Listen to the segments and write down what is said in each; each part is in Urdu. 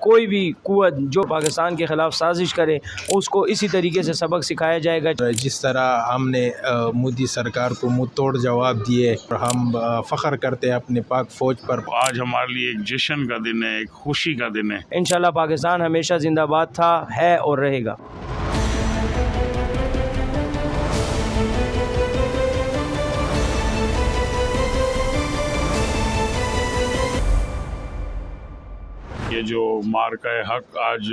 کوئی بھی قوت جو پاکستان کے خلاف سازش کرے اس کو اسی طریقے سے سبق سکھایا جائے گا. جس طرح ہم نے مودی سرکار کو منہ توڑ جواب دیے، ہم فخر کرتے ہیں اپنے پاک فوج پر. آج ہمارے لیے ایک جشن کا دن ہے، ایک خوشی کا دن ہے. انشاءاللہ پاکستان ہمیشہ زندہ باد تھا، ہے اور رہے گا. یہ جو مارکہ حق آج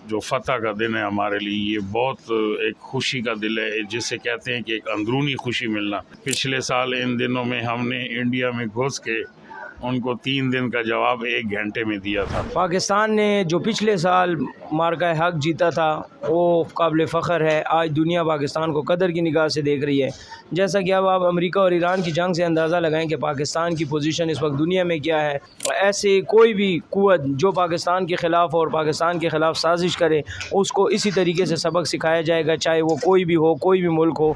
جو فتح کا دن ہے ہمارے لیے، یہ بہت ایک خوشی کا دل ہے، جسے کہتے ہیں کہ ایک اندرونی خوشی ملنا. پچھلے سال ان دنوں میں ہم نے انڈیا میں گھس کے ان کو 3 دن کا جواب 1 گھنٹے میں دیا تھا. پاکستان نے جو پچھلے سال مارکہ حق جیتا تھا وہ قابل فخر ہے. آج دنیا پاکستان کو قدر کی نگاہ سے دیکھ رہی ہے. جیسا کہ اب آپ امریکہ اور ایران کی جنگ سے اندازہ لگائیں کہ پاکستان کی پوزیشن اس وقت دنیا میں کیا ہے. ایسے کوئی بھی قوت جو پاکستان کے خلاف اور پاکستان کے خلاف سازش کرے اس کو اسی طریقے سے سبق سکھایا جائے گا، چاہے وہ کوئی بھی ہو، کوئی بھی ملک ہو.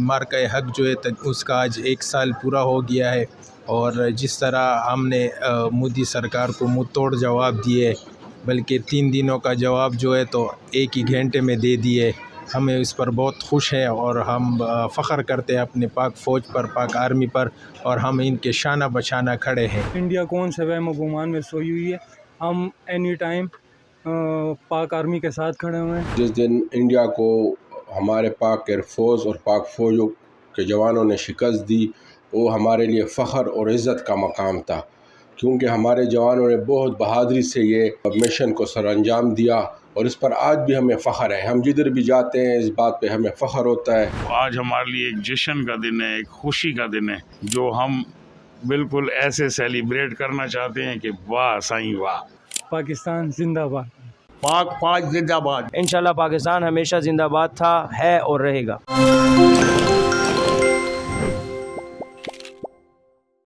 مارکہ حق جو ہے اس کا آج 1 سال پورا ہو گیا ہے، اور جس طرح ہم نے مودی سرکار کو منہ توڑ جواب دیے، بلکہ 3 دنوں کا جواب جو ہے تو 1 ہی گھنٹے میں دے دیے. ہمیں اس پر بہت خوش ہیں اور ہم فخر کرتے ہیں اپنے پاک فوج پر، پاک آرمی پر، اور ہم ان کے شانہ بشانہ کھڑے ہیں. انڈیا کون سے وہم و گمان میں سوئی ہوئی ہے، ہم اینی ٹائم پاک آرمی کے ساتھ کھڑے ہوئے ہیں. جس دن انڈیا کو ہمارے پاک ایئر فورس اور پاک فوجوں کے جوانوں نے شکست دی، وہ ہمارے لیے فخر اور عزت کا مقام تھا، کیونکہ ہمارے جوانوں نے بہت بہادری سے یہ مشن کو سر انجام دیا، اور اس پر آج بھی ہمیں فخر ہے. ہم جدھر بھی جاتے ہیں اس بات پہ ہمیں فخر ہوتا ہے. آج ہمارے لیے ایک جشن کا دن ہے، ایک خوشی کا دن ہے، جو ہم بالکل ایسے سیلیبریٹ کرنا چاہتے ہیں کہ واہ سائیں واہ. پاکستان زندہ باد. پاک فوج زندہ باد. انشاءاللہ پاکستان ہمیشہ زندہ باد تھا، ہے اور رہے گا.